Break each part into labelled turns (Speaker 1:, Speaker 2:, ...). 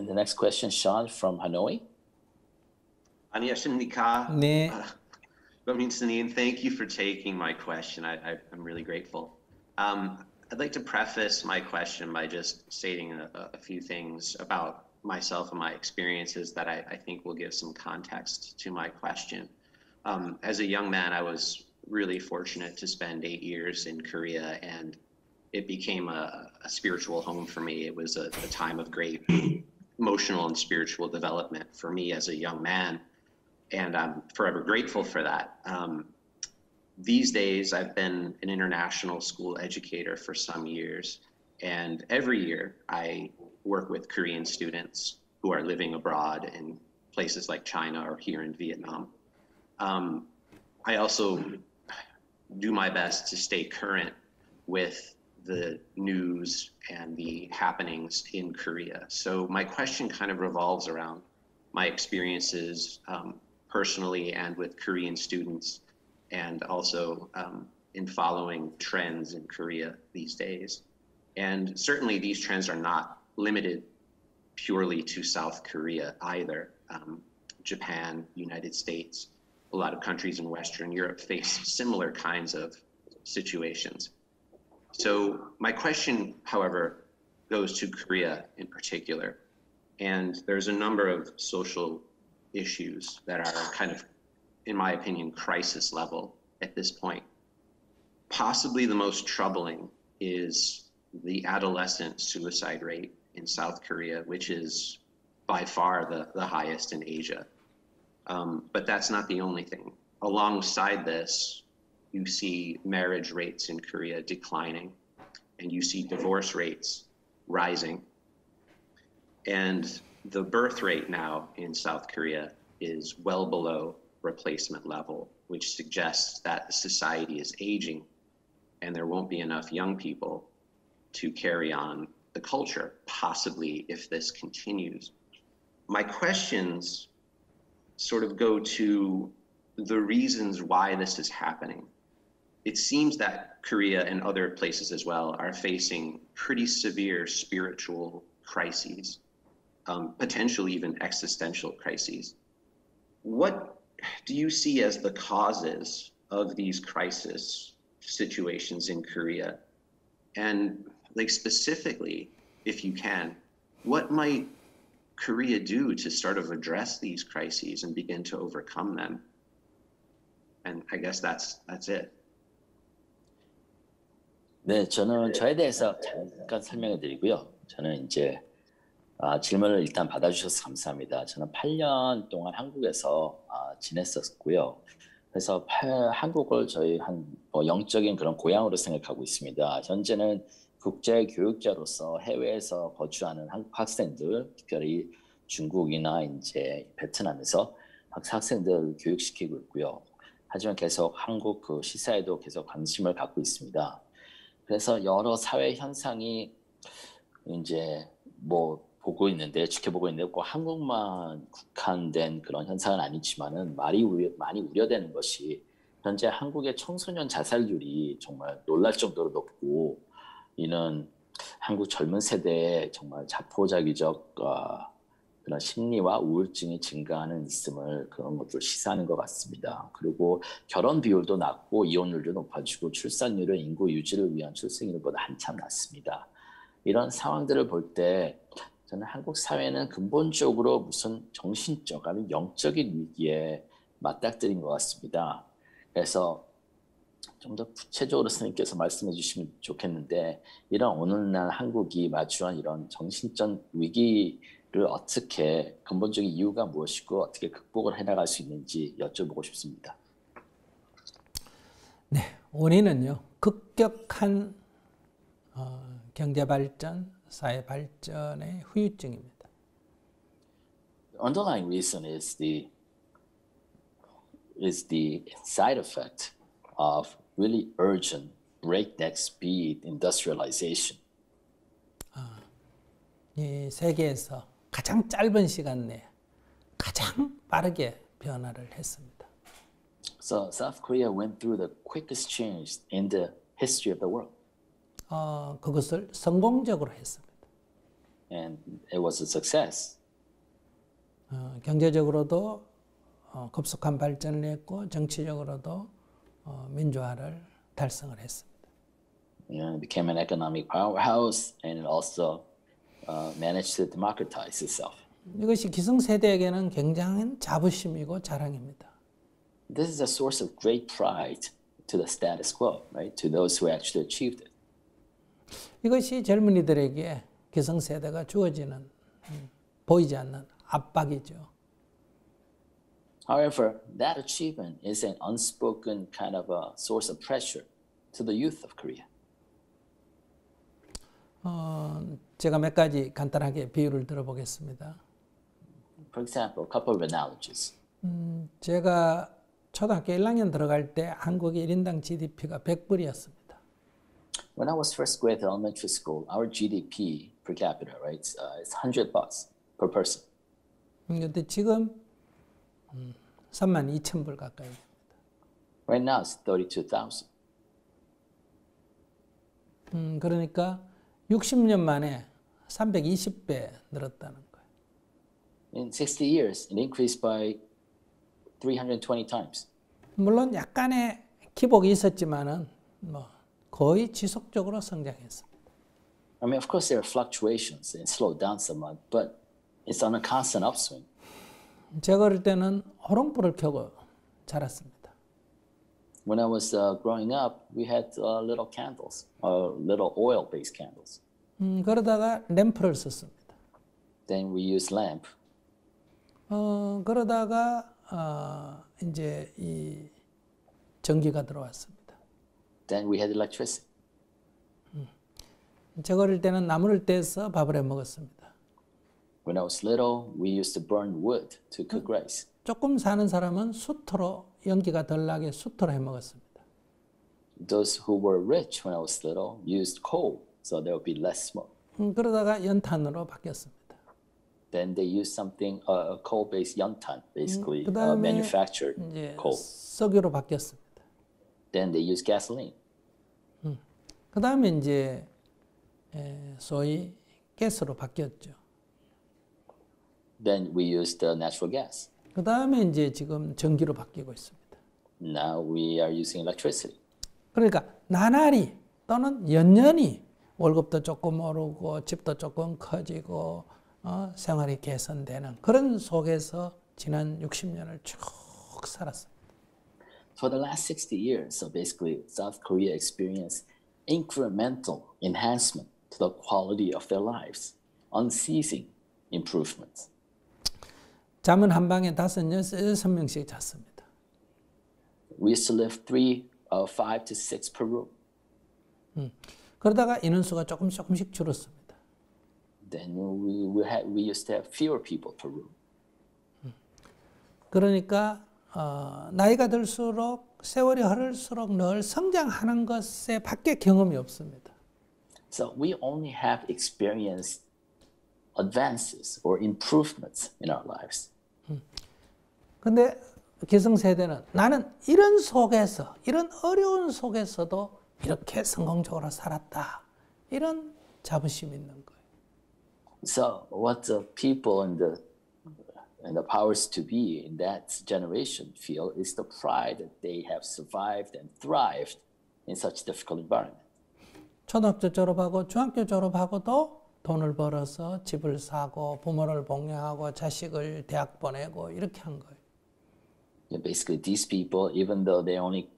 Speaker 1: And the next question, Sean from Hanoi.
Speaker 2: 안녕하십니까?
Speaker 3: 네.
Speaker 2: Ramin, thank you for taking my question. I'm really grateful. I'd like to preface my question by just stating a few things about myself and my experiences that I think will give some context to my question. As a young man, I was really fortunate to spend 8 years in Korea, and it became a spiritual home for me. It was a time of great emotional and spiritual development for me as a young man, and I'm forever grateful for that. These days, I've been an international school educator for some years, and every year I work with Korean students who are living abroad in places like China or here in Vietnam. I also do my best to stay current with the news and the happenings in Korea. So my question kind of revolves around my experiences personally and with Korean students, and also in following trends in Korea these days. And certainly these trends are not limited purely to South Korea either. Japan, United States, a lot of countries in Western Europe face similar kinds of situations. So my question, however, goes to Korea in particular. And there's a number of social issues that are kind of, in my opinion, crisis level at this point. Possibly the most troubling is the adolescent suicide rate in South Korea, which is by far the highest in Asia. But that's not the only thing. Alongside this, you see marriage rates in Korea declining, and you see divorce rates rising. And the birth rate now in South Korea is well below replacement level, which suggests that the society is aging and there won't be enough young people to carry on the culture, possibly if this continues. My questions sort of go to the reasons why this is happening. It seems that Korea and other places as well are facing pretty severe spiritual crises, potentially even existential crises. What do you see as the causes of these crisis situations in Korea? And like specifically, if you can, what might Korea do to sort of address these crises and begin to overcome them? And I guess that's it.
Speaker 1: 네, 저는 저에 대해서 잠깐 설명해 드리고요. 저는 이제 질문을 일단 받아주셔서 감사합니다. 저는 8년 동안 한국에서 지냈었고요. 그래서 한국을 저희 영적인 그런 고향으로 생각하고 있습니다. 현재는 국제 교육자로서 해외에서 거주하는 한국 학생들, 특별히 중국이나 이제 베트남에서 학생들 교육시키고 있고요. 하지만 계속 한국 그 시사에도 계속 관심을 갖고 있습니다. 그래서 여러 사회 현상이 이제 보고 있는데, 지켜보고 있는데, 꼭 한국만 국한된 그런 현상은 아니지만은 많이 우려되는 것이 현재 한국의 청소년 자살률이 정말 놀랄 정도로 높고, 이는 한국 젊은 세대의 정말 자포자기적 그런 심리와 우울증이 증가하는 있음을 그런 것들 시사하는 것 같습니다. 그리고 결혼 비율도 낮고 이혼율도 높아지고 출산율은 인구 유지를 위한 출생률보다 한참 낮습니다. 이런 상황들을 볼 때 저는 한국 사회는 근본적으로 무슨 정신적 아니면 영적인 위기에 맞닥뜨린 것 같습니다. 그래서 좀 더 구체적으로 선생님께서 말씀해 주시면 좋겠는데, 이런 오늘날 한국이 마주한 이런 정신적 위기를 어떻게, 근본적인 이유가 무엇이고 어떻게 극복을 해나갈 수 있는지 여쭤보고 싶습니다.
Speaker 3: 네, 원인은요, 급격한 경제 발전, 사회 발전의 후유증입니다.
Speaker 1: The underlying reason is the side effect of really urgent breakneck speed industrialization.
Speaker 3: 이 세계에서 가장 짧은 시간 내에 가장 빠르게 변화를 했습니다.
Speaker 1: So South Korea went through the quickest change in the history of the world.
Speaker 3: 그것을 성공적으로 했습니다.
Speaker 1: and it was a success.
Speaker 3: 경제적으로도 급속한 발전을 했고 정치적으로도 민주화를 달성을 했습니다.
Speaker 1: It became an economic powerhouse, and it also managed to democratize itself.
Speaker 3: 이것이 기성세대에게는 굉장한 자부심이고 자랑입니다.
Speaker 1: This is a source of great pride to the status quo, right? To those who actually achieved it.
Speaker 3: 이것이 젊은이들에게 기성세대가 주어지는 보이지 않는 압박이죠.
Speaker 1: However, that achievement is an unspoken kind of a source of pressure to the youth of Korea.
Speaker 3: 제가 몇 가지 간단하게 비유를 들어보겠습니다.
Speaker 1: For example, a couple of analogies.
Speaker 3: 제가 초등학교 1학년 들어갈 때 한국의 1인당 GDP가 100불이었습니다.
Speaker 1: When I was first grade elementary school, our GDP per capita, right, is $100 per person.
Speaker 3: 근데 지금 32,000불 가까이 됩니다.
Speaker 1: Right now, it's 32,000.
Speaker 3: 그러니까 60년 만에 320배 늘었다는 거예요.
Speaker 1: In 60 years, it increased by 320 times.
Speaker 3: 물론 약간의 기복이 있었지만은 거의 지속적으로 성장했습니다.
Speaker 1: I mean, of course, there are fluctuations and slowed down somewhat, but it's on a constant upswing.
Speaker 3: 제가 어릴 때는 호롱불을 켜고 자랐습니다.
Speaker 1: When I was growing up, we had little candles, little oil-based candles.
Speaker 3: 그러다가 램프를 썼습니다.
Speaker 1: Then we used lamp.
Speaker 3: 그러다가 이제 이 전기가 들어왔습니다.
Speaker 1: Then we had electricity.
Speaker 3: 제가 어릴 때는 나무를 떼서 밥을 해 먹었습니다.
Speaker 1: When I was little, we used to burn wood to cook rice.
Speaker 3: 조금 사는 사람은 수토로 연기가 덜 나게 수토로 해 먹었습니다.
Speaker 1: Those who were rich when I was little used coal, so there would be less smoke.
Speaker 3: 그러다가 연탄으로 바뀌었습니다.
Speaker 1: Then they used something, coal-based yantan, basically
Speaker 3: 그다음에
Speaker 1: manufactured
Speaker 3: 이제
Speaker 1: coal.
Speaker 3: 석유로 바뀌었습니다.
Speaker 1: Then they used gasoline.
Speaker 3: 그다음에 이제 소위 가스로 바뀌었죠.
Speaker 1: Then we used natural gas.
Speaker 3: 그다음에 이제 지금 전기로 바뀌고 있습니다.
Speaker 1: Now we are using electricity.
Speaker 3: 그러니까 나날이 또는 연년이 월급도 조금 오르고 집도 조금 커지고 생활이 개선되는 그런 속에서 지난 60년을 쭉 살았습니다.
Speaker 1: For the last 60 years, so basically South Korea experienced incremental enhancement to the quality of their lives, unceasing improvements.
Speaker 3: 잠은 한 방에 5-6명씩 잤습니다.
Speaker 1: We used to live 5 to 6 per room.
Speaker 3: 그러다가 인원수가 조금씩 줄었습니다.
Speaker 1: Then we used to have fewer people per room.
Speaker 3: 그러니까 나이가 들수록 세월이 흐를수록 늘 성장하는 것에 밖에 경험이 없습니다.
Speaker 1: So we only have experienced advances or improvements in our lives.
Speaker 3: 근데 기성세대는 나는 이런 속에서, 이런 어려운 속에서도 이렇게 성공적으로 살았다. 이런 자부심이 있는 거예요.
Speaker 1: So what the people and the powers to be in that generation feel is the pride that they have survived and thrived in such difficult environment.
Speaker 3: 초등학교 졸업하고 중학교 졸업하고도 돈을 벌어서 집을 사고 부모를 복양하고 자식을 대학 보내고 이렇게 한 거예요.
Speaker 1: Basically, these people, even though they only,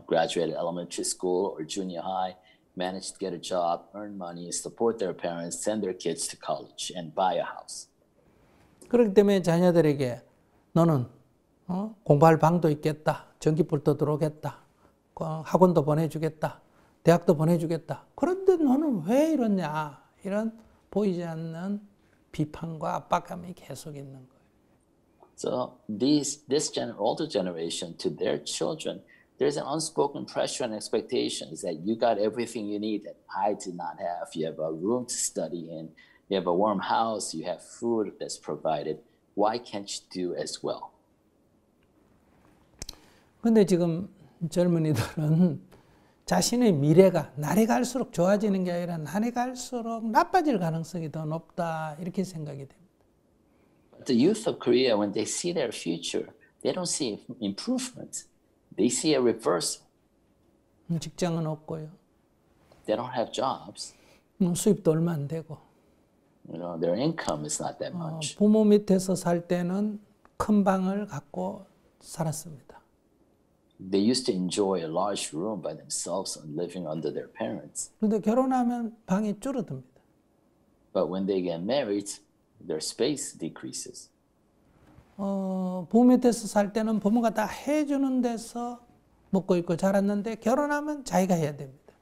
Speaker 1: graduated elementary school or junior high, managed to get a job, earn money, support their parents, send their kids to college, and buy a house.
Speaker 3: 그렇기 때문에 자녀들에게 너는 공부할 방도 있겠다, 전기불도 들어오겠다, 학원도 보내주겠다, 대학도 보내주겠다. 그런데 너는 왜 이러냐? 이런 보이지 않는 비판과 압박감이 계속 있는 거예요.
Speaker 1: So older generation, to their children, there's an unspoken pressure and expectations that you got everything you need that I did not have. You have a room to study in, you have a warm house, you have food that's provided. Why can't you do as well?
Speaker 3: 근데 지금 젊은이들은 자신의 미래가 날이 갈수록 좋아지는 게 아니라 날이 갈수록 나빠질 가능성이 더 높다 이렇게 생각이 됩니다.
Speaker 1: The youth of Korea, when they see their future, they don't see improvement. They see a reversal.
Speaker 3: 직장은 없고요.
Speaker 1: They don't have jobs.
Speaker 3: 수입도 얼마 안 되고.
Speaker 1: You know, their income is not that much.
Speaker 3: 부모 밑에서 살 때는 큰 방을 갖고 살았습니다.
Speaker 1: They used to enjoy a large room by themselves and living under their parents.
Speaker 3: 그런데 결혼하면 방이 줄어듭니다.
Speaker 1: But when they get married, their space decreases.
Speaker 3: 부모 밑에서 살 때는 부모가 다 해주는 데서 먹고 입고 자랐는데 결혼하면 자기가 해야 됩니다.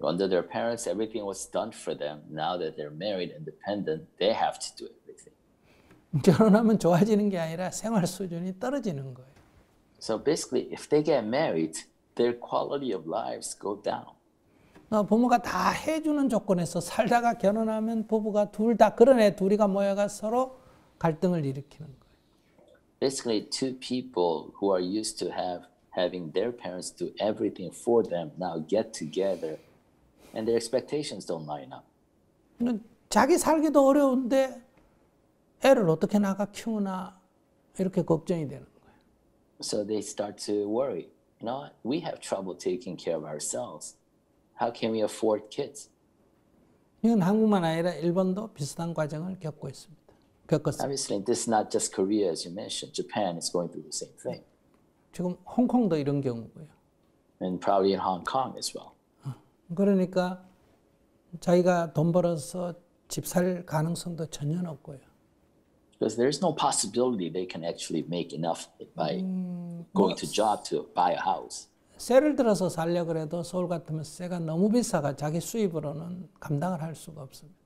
Speaker 1: Under their parents, everything was done for them. Now that they're married, independent, they have to do everything.
Speaker 3: 결혼하면 좋아지는 게 아니라 생활 수준이 떨어지는 거예요.
Speaker 1: So basically, if they get married, their quality of lives go down.
Speaker 3: 부모가 다 해주는 조건에서 살다가 결혼하면 부부가 둘 다 그런 애 둘이가 모여가 서로 갈등을 일으키는 거예요.
Speaker 1: Basically, two people who are used to having their parents do everything for them now get together, and their expectations don't line up.
Speaker 3: 자기 살기도 어려운데 애를 어떻게 나가 키우나 이렇게 걱정이 되는 거예요.
Speaker 1: So they start to worry. You know, we have trouble taking care of ourselves. How can we afford kids?
Speaker 3: 이건 한국만 아니라 일본도 비슷한 과정을 겪었습니다.
Speaker 1: Obviously, this is not just Korea, as you mentioned. Japan is going through the same thing.
Speaker 3: 지금 홍콩도 이런 경우고요.
Speaker 1: And probably in Hong Kong as well.
Speaker 3: 그러니까 자기가 돈 벌어서 집 살 가능성도 전혀 없고요.
Speaker 1: Because there's no possibility they can actually make enough by going to job to buy a house.
Speaker 3: 세를 들어서 살려 그래도 서울 같으면 세가 너무 비싸가 자기 수입으로는 감당을 할 수가 없습니다.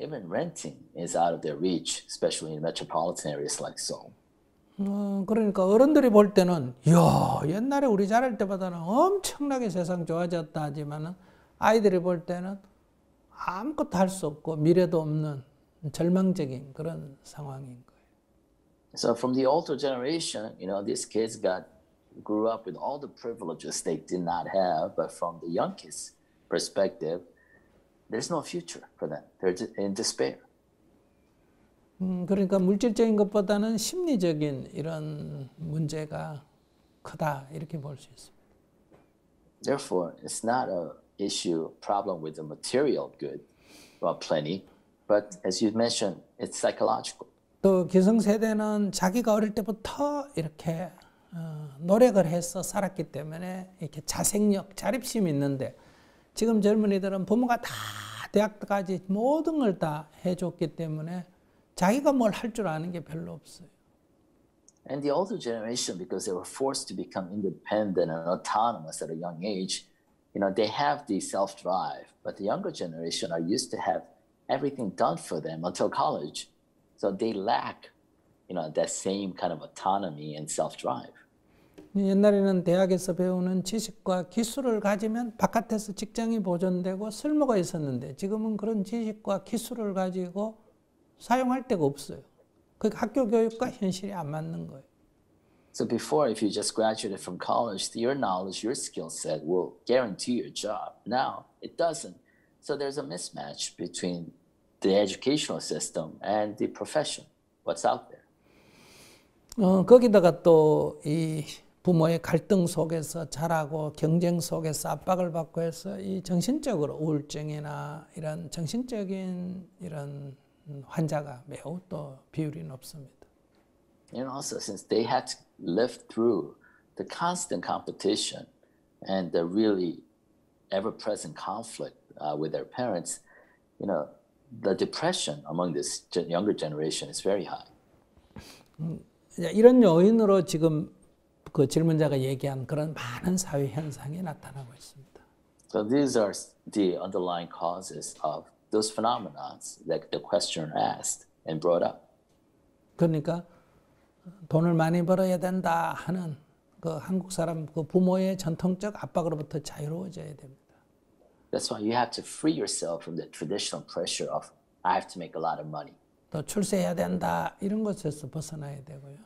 Speaker 1: Even renting is out of their reach, especially in metropolitan areas like Seoul.
Speaker 3: 그러니까 어른들이 볼 때는 야 옛날에 우리 자랄 때보다는 엄청나게 세상 좋아졌다 하지만은 아이들이 볼 때는 아무것도 할 수 없고 미래도 없는 절망적인 그런 상황인 거예요.
Speaker 1: So from the older generation, you know, these kids grew up with all the privileges they did not have, but from the young kids' perspective, there's no future for them. They're in despair.
Speaker 3: 그러니까 물질적인 것보다는 심리적인 이런 문제가 크다 이렇게 볼 수 있습니다.
Speaker 1: Therefore, it's not a problem with the material good, well, plenty, but as you mentioned, it's psychological.
Speaker 3: 또 기성세대는 자기가 어릴 때부터 이렇게 노력을 해서 살았기 때문에 이렇게 자생력, 자립심이 있는데 지금 젊은이들은 부모가 다 대학까지 모든 걸 다 해줬기 때문에 자기가 뭘 할 줄 아는 게 별로 없어요.
Speaker 1: And the older generation, because they were forced to become independent and autonomous at a young age, you know, they have the self-drive. But the younger generation are used to have everything done for them until college. So they lack, you know, that same kind of autonomy and self-drive.
Speaker 3: 옛날에는 대학에서 배우는 지식과 기술을 가지면 바깥에서 직장이 보존되고 쓸모가 있었는데 지금은 그런 지식과 기술을 가지고 사용할 데가 없어요. 그 학교 교육과 현실이 안 맞는 거예요.
Speaker 1: So before, if you just graduated from college, your knowledge, your skill set will guarantee your job. Now, it doesn't. So there's a mismatch between the educational system and the profession, what's out there.
Speaker 3: 거기다가 또 이 부모의 갈등 속에서 자라고 경쟁 속에서 압박을 받고 해서 이 정신적으로 우울증이나 이런 정신적인 이런 환자가 매우 또 비율이 높습니다.
Speaker 1: And also, since they had to live through the constant competition and the really ever-present conflict with their parents, you know, the depression among this younger generation is very high.
Speaker 3: 이런 요인으로 지금 그 질문자가 얘기한 그런 많은 사회 현상이 나타나고 있습니다.
Speaker 1: So these are the underlying causes of those phenomena that the questioner asked and brought up.
Speaker 3: 그러니까 돈을 많이 벌어야 된다 하는 그 한국 사람 그 부모의 전통적 압박으로부터 자유로워져야 됩니다.
Speaker 1: That's why you have to free yourself from the traditional pressure of I have to make a lot of money.
Speaker 3: 또 출세해야 된다 이런 것에서 벗어나야 되고요.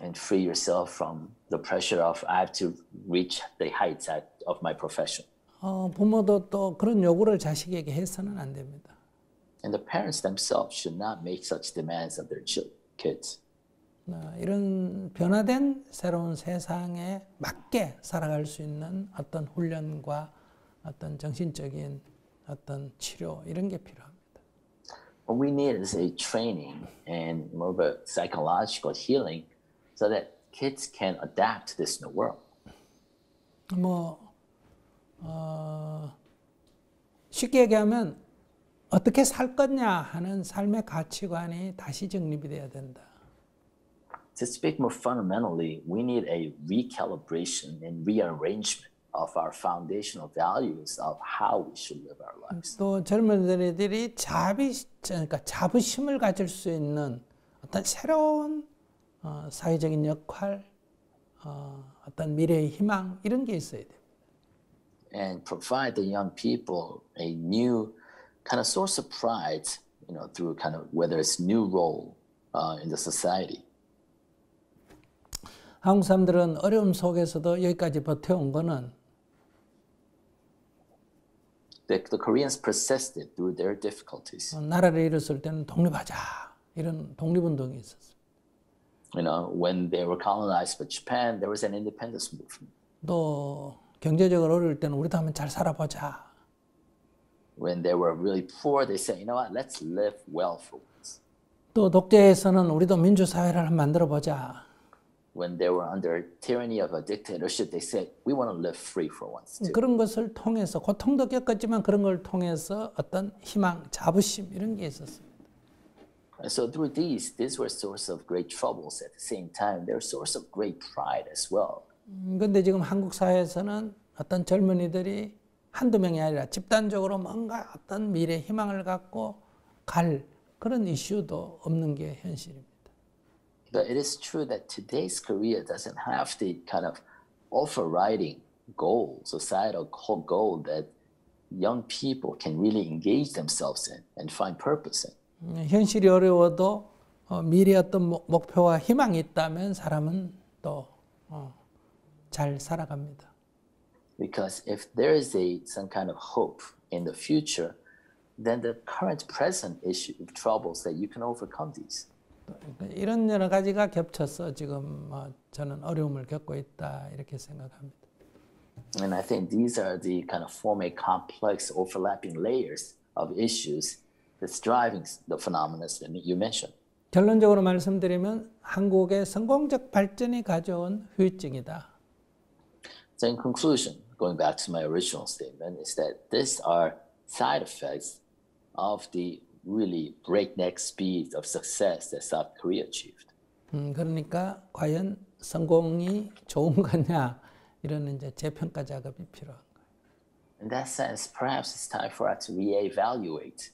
Speaker 1: And free yourself from the pressure of I have to reach the heights of my profession.
Speaker 3: 부모도 또 그런 요구를 자식에게 해서는 안 됩니다.
Speaker 1: And the parents themselves should not make such demands of their kids.
Speaker 3: 이런 변화된 새로운 세상에 맞게 살아갈 수 있는 어떤 훈련과 어떤 정신적인 어떤 치료 이런 게 필요합니다.
Speaker 1: What we need is a training and more of a psychological healing so that kids can adapt to this new world.
Speaker 3: 쉽게 얘기하면 어떻게 살 거냐 하는 삶의 가치관이 다시 정립이 돼야 된다.
Speaker 1: To speak more fundamentally, we need a recalibration and rearrangement of our foundational values of how we should live our lives.
Speaker 3: 또 젊은이들이 그러니까 자부심을 가질 수 있는 어떤 새로운 사회적인 역할, 어떤 미래의 희망 이런 게 있어야 돼요.
Speaker 1: And provide the young people a new kind of source of pride, through kind of whether it's new role in the society.
Speaker 3: 한국 사람들은 어려움 속에서도 여기까지 버텨온 거는
Speaker 1: The Koreans persisted through their difficulties.
Speaker 3: 나라를 잃었을 때는 독립하자 이런 독립운동이 있었어요.
Speaker 1: When they were colonized by Japan, there was an independence movement.
Speaker 3: 또 경제적으로 어려울 때는 우리도 한번 잘 살아보자.
Speaker 1: When they were really poor, they said, let's live well for once.
Speaker 3: 또 독재에서는 우리도 민주사회를 한번 만들어보자.
Speaker 1: When they were under tyranny of a dictatorship, they said, we want to live free for once too.
Speaker 3: 그런 것을 통해서 고통도 겪었지만 그런 걸 통해서 어떤 희망, 자부심 이런 게 있었습니다.
Speaker 1: And so through these were source of great troubles. At the same time, they were source of great pride as well.
Speaker 3: 근데 지금 한국 사회에서는 어떤 젊은이들이 한두 명이 아니라 집단적으로 뭔가 어떤 미래 희망을 갖고 갈 그런 이슈도 없는 게 현실입니다.
Speaker 1: But it is true that today's Korea doesn't have the kind of overriding goal, societal goal that young people can really engage themselves in and find purpose in.
Speaker 3: 현실이 어려워도 미래의 어떤 목표와 희망이 있다면 사람은 또 잘 살아갑니다.
Speaker 1: Because if there is some kind of hope in the future, then the current present issue of troubles that you can overcome these.
Speaker 3: 이런 여러 가지가 겹쳐서 지금 저는 어려움을 겪고 있다 이렇게 생각합니다.
Speaker 1: And I think these are the kind of form a complex overlapping layers of issues that's driving the phenomena that you mentioned.
Speaker 3: 결론적으로 말씀드리면 한국의 성공적 발전이 가져온 후유증이다.
Speaker 1: So in conclusion, going back to my original statement, is that these are side effects of the really breakneck speed of success that South Korea achieved.
Speaker 3: 그러니까 과연 성공이 좋은 거냐 이런 이제 재평가 작업이 필요한 거예요.
Speaker 1: In that sense, perhaps it's time for us to reevaluate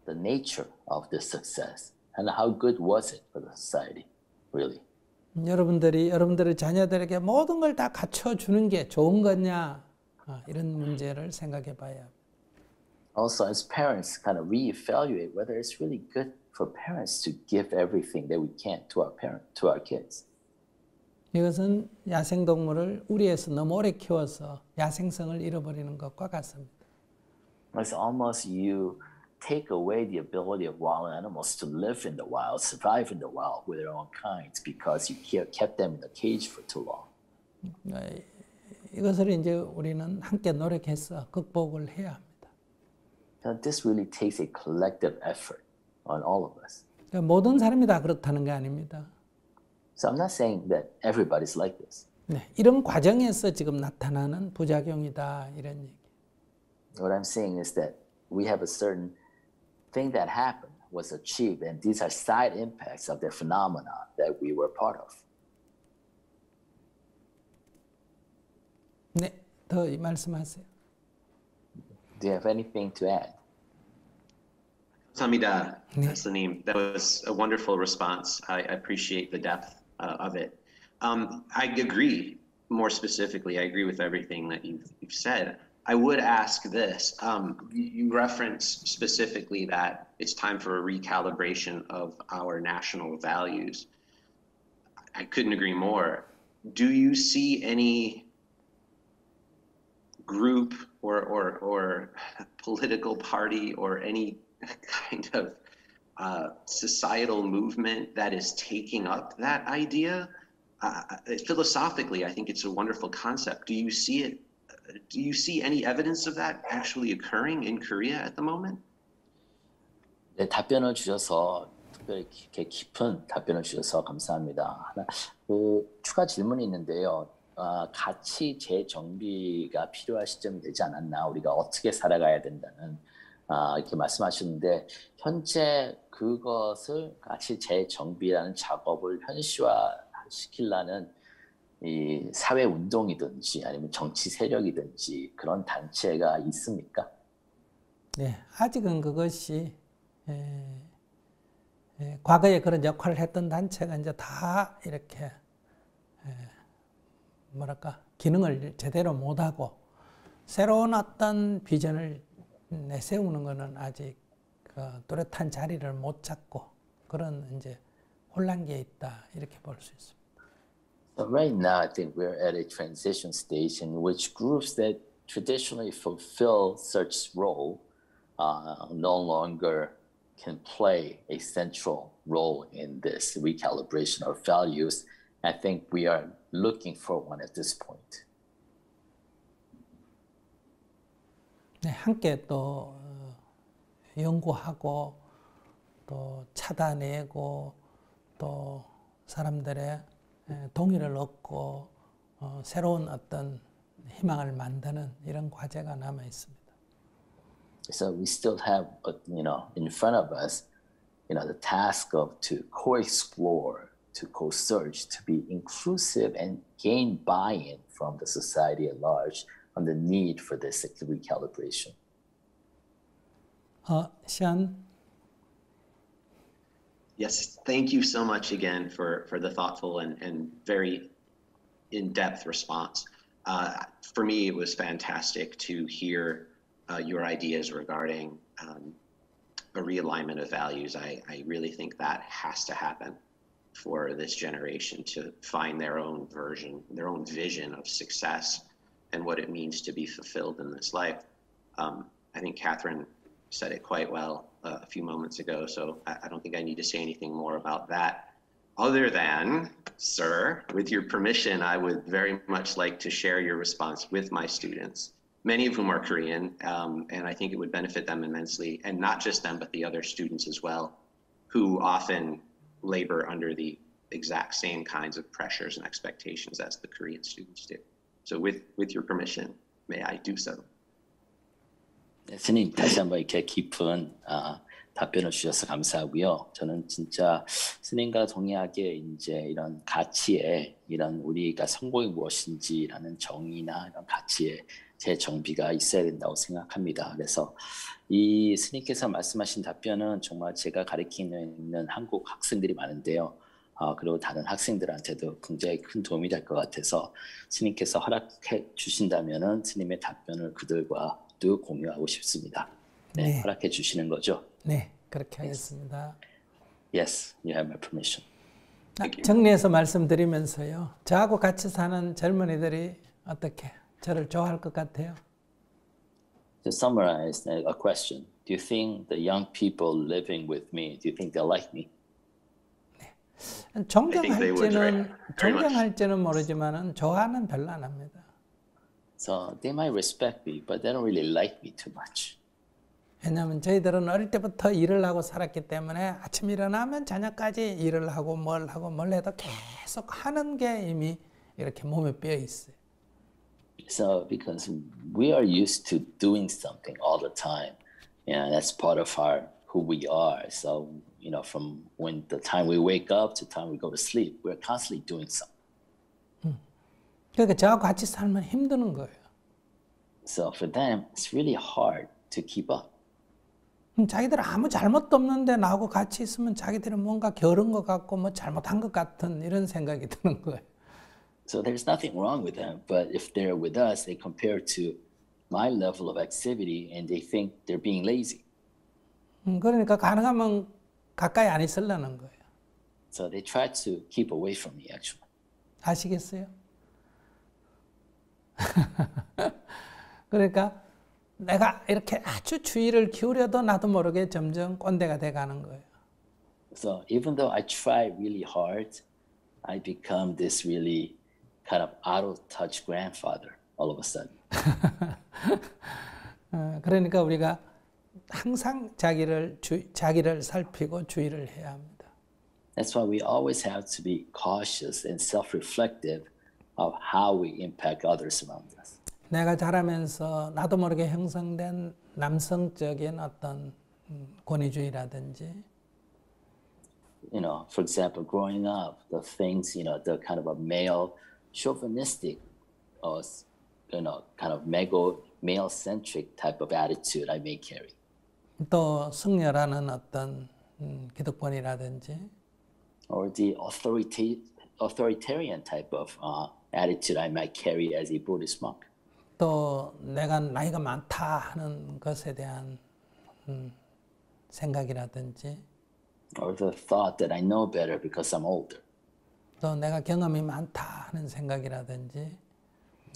Speaker 1: the nature of this success and how good was it for the society, really.
Speaker 3: 여러분들의 자녀들에게 모든 걸 다 갖춰주는 게 좋은 거냐 이런 문제를 생각해 봐야 합니다.
Speaker 1: Also, as parents, kind of reevaluate whether it's really good for parents to give everything that we can to our kids.
Speaker 3: 이것은 야생동물을 우리에서 너무 오래 키워서 야생성을 잃어버리는 것과 같습니다.
Speaker 1: It's almost you take away the ability of wild animals to live in the wild, survive in the wild with their own kinds because you kept them in a cage for too long.
Speaker 3: 이것을 이제 우리는 함께 노력해서 극복을 해야 합니다.
Speaker 1: This really takes a collective effort on all of us.
Speaker 3: 모든 사람이 다 그렇다는 게 아닙니다.
Speaker 1: So I'm not saying that everybody's like this.
Speaker 3: 네, 이런 과정에서 지금 나타나는 부작용이다 이런 얘기.
Speaker 1: What I'm saying is that we have a certain thing that happened, was achieved, and these are side impacts of the phenomena that we were part of.
Speaker 3: 네, 더 말씀하세요.
Speaker 1: Do you have anything to add?
Speaker 2: Samida, Salim, that was a wonderful response. I appreciate the depth of it. I agree, more specifically, I agree with everything that you've said. I would ask this. You referenced specifically that it's time for a recalibration of our national values. I couldn't agree more. Do you see any group or political party or any kind of societal movement that is taking up that idea. Philosophically, I think it's a wonderful concept. Do you see it? Do you see any evidence of that actually occurring in Korea at the moment?
Speaker 1: 네, 답변을 주셔서 특별히 이렇게 깊은 답변을 주셔서 감사합니다. 하나, 추가 질문이 있는데요. 가치 재정비가 필요할 시점이 되지 않았나, 우리가 어떻게 살아가야 된다는 이렇게 말씀하셨는데, 현재 그것을 가치 재정비라는 작업을 현실화시키려는 이 사회 운동이든지 아니면 정치 세력이든지 그런 단체가 있습니까?
Speaker 3: 네, 아직은 그것이 과거에 그런 역할을 했던 단체가 이제 다 이렇게 뭐랄까 기능을 제대로 못하고 새로운 어떤 비전을 내세우는 것은 아직 뚜렷한 자리를 못 잡고 그런 이제 혼란기에 있다 이렇게 볼 수 있습니다.
Speaker 1: So right now, I think we're at a transition stage in which groups that traditionally fulfill such role no longer can play a central role in this recalibration of values. I think we are looking for one at this point.
Speaker 3: 네, 함께 또 연구하고 또 찾아내고 또 사람들의 동의를 얻고 새로운 어떤 희망을 만드는 이런 과제가 남아 있습니다.
Speaker 1: So we still have, in front of us, the task of to co-explore, to co-search, to be inclusive and gain buy-in from the society at large on the need for this recalibration.
Speaker 3: 시안.
Speaker 2: Yes, thank you so much again for the thoughtful and very in-depth response. For me, it was fantastic to hear your ideas regarding a realignment of values. I really think that has to happen for this generation to find their own version, their own vision of success and what it means to be fulfilled in this life. I think Catherine said it quite well a few moments ago, so I don't think I need to say anything more about that. Other than, sir, with your permission, I would very much like to share your response with my students, many of whom are Korean, and I think it would benefit them immensely, and not just them, but the other students as well, who often labor under the exact same kinds of pressures and expectations as the Korean students do. So with your permission, may I do so?
Speaker 1: 네, 스님 다시 한번 이렇게 깊은 답변을 주셔서 감사하고요. 저는 진짜 스님과 동의하게 이제 이런 가치에 이런 우리가 성공이 무엇인지라는 정의나 이런 가치의 재정비가 있어야 된다고 생각합니다. 그래서 이 스님께서 말씀하신 답변은 정말 제가 가르치는 있는 한국 학생들이 많은데요. 그리고 다른 학생들한테도 굉장히 큰 도움이 될 것 같아서 스님께서 허락해 주신다면은 스님의 답변을 그들과 또 공유하고 싶습니다. 네,
Speaker 3: 네.
Speaker 1: 허락해 주시는 거죠?
Speaker 3: 네, 그렇게 하겠습니다.
Speaker 1: Yes, you have my permission.
Speaker 3: 정리해서 말씀드리면서요. 저하고 같이 사는 젊은이들이 어떻게 저를 좋아할 것 같아요?
Speaker 1: To summarize a question, do you think the young people living with me, do you think they like me?
Speaker 3: 존경할지는 모르지만은 좋아는 별로 안 합니다.
Speaker 1: So they might respect me, but they don't really like me too much.
Speaker 3: 왜냐하면 저희들은 어릴 때부터 일을 하고 살았기 때문에 아침 일어나면 저녁까지 일을 하고 뭘 해도 계속 하는 게 이미 이렇게 몸에 배어 있어요.
Speaker 1: So because we are used to doing something all the time, that's part of who we are. So from when the time we wake up to the time we go to sleep, we're constantly doing something.
Speaker 3: 그러니까 저하고 같이 살면 힘드는 거예요.
Speaker 1: So for them, it's really hard to keep up.
Speaker 3: 자기들은 아무 잘못도 없는데 나하고 같이 있으면 자기들은 뭔가 게으른 것 같고 뭐 잘못한 것 같은 이런 생각이 드는 거예요.
Speaker 1: So there's nothing wrong with them, but if they're with us, they compare to my level of activity and they think they're being lazy.
Speaker 3: 그러니까 가능하면 가까이 안 있으려는 거예요.
Speaker 1: So they try to keep away from me, actually.
Speaker 3: 아시겠어요? 그러니까 내가 이렇게 아주 주의를 기울여도 나도 모르게 점점 꼰대가 돼가는 거예요.
Speaker 1: So even though I try really hard, I become this really kind of out of touch grandfather all of a sudden.
Speaker 3: 그러니까 우리가 항상 자기를 살피고 주의를 해야 합니다.
Speaker 1: That's why we always have to be cautious and self-reflective of how we impact others around us.
Speaker 3: 내가 자라면서 나도 모르게 형성된 남성적인 어떤 권위주의라든지
Speaker 1: You know, for example, growing up, the things, you know, the kind of a male chauvinistic, you know, kind of male-centric type of attitude I may carry.
Speaker 3: 또 승려라는 어떤 기득권이라든지
Speaker 1: Or the authoritarian type of attitude I might carry as a Buddhist monk.
Speaker 3: 또 내가 나이가 많다 하는 것에 대한 생각이라든지
Speaker 1: Or the thought that I know better because I'm older.
Speaker 3: 또 내가 경험이 많다 하는 생각이라든지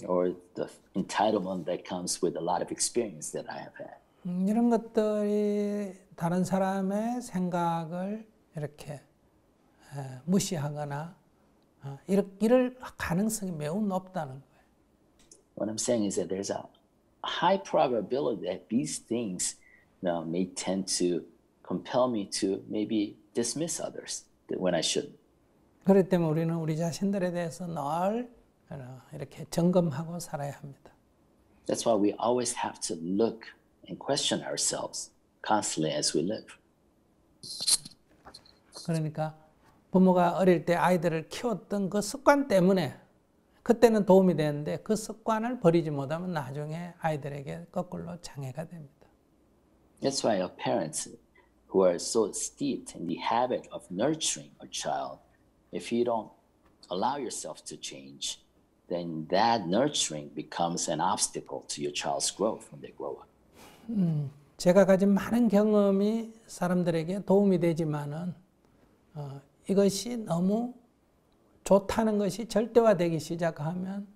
Speaker 1: Or the entitlement that comes with a lot of experience that I have had.
Speaker 3: 이런 것들이 다른 사람의 생각을 이렇게 무시하거나 이럴 가능성이 매우 높다는 거예요.
Speaker 1: What I'm saying is that there's a high probability that these things may tend to compel me to maybe dismiss others when I shouldn't.
Speaker 3: 그렇기 때문에 우리는 우리 자신들에 대해서 늘 이렇게 점검하고 살아야 합니다.
Speaker 1: That's why we always have to look and question ourselves constantly as we live.
Speaker 3: 그러니까 부모가 어릴 때 아이들을 키웠던 그 습관 때문에 그때는 도움이 되는데 그 습관을 버리지 못하면 나중에 아이들에게 거꾸로 장애가 됩니다.
Speaker 1: That's why our parents who are so steeped in the habit of nurturing a child, if you don't allow yourself to change, then that nurturing becomes an obstacle to your child's growth when they grow up.
Speaker 3: 제가 가진 많은 경험이 사람들에게 도움이 되지만은 이것이 너무 좋다는 것이 절대화되기 시작하면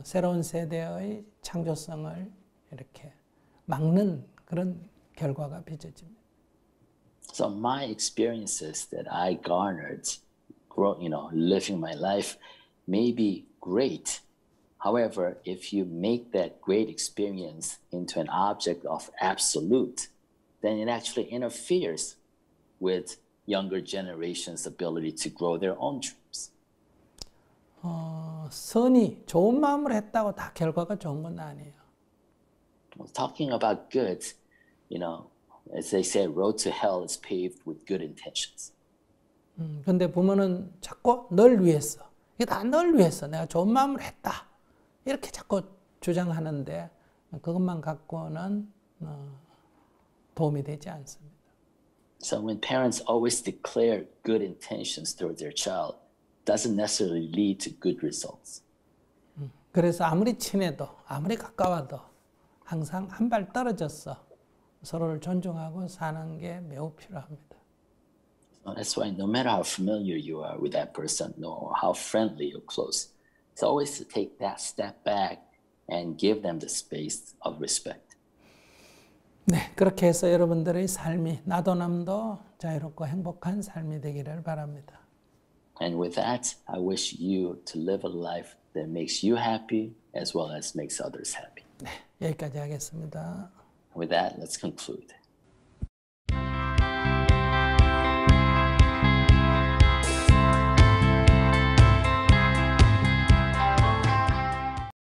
Speaker 3: 새로운 세대의 창조성을 이렇게 막는 그런 결과가 빚어집니다.
Speaker 1: So my experiences that I garnered, living my life may be great. However, if you make that great experience into an object of absolute, then it actually interferes with younger generations' ability to grow their own dreams.
Speaker 3: 선이 좋은 마음으로 했다고 다 결과가 좋은 건 아니에요.
Speaker 1: Talking about good, as they say, road to hell is paved with good intentions.
Speaker 3: 근데 부모는 자꾸 널 위해서, 이게 다 널 위해서 내가 좋은 마음으로 했다. 이렇게 자꾸 주장하는데 그것만 갖고는 도움이 되지 않습니다.
Speaker 1: So when parents always declare good intentions toward their child, doesn't necessarily lead to good results.
Speaker 3: 그래서 아무리 친해도 아무리 가까워도 항상 한 발 떨어져서 서로를 존중하고 사는 게 매우 필요합니다.
Speaker 1: So that's why no matter how familiar you are with that person, or how friendly or close, it's always to take that step back and give them the space of respect.
Speaker 3: 네, 그렇게 해서 여러분들의 삶이 나도 남도 자유롭고 행복한 삶이 되기를 바랍니다.
Speaker 1: And with that, I wish you to live a life that makes you happy as well as makes others happy.
Speaker 3: 네, 여기까지 하겠습니다.
Speaker 1: With that, let's conclude.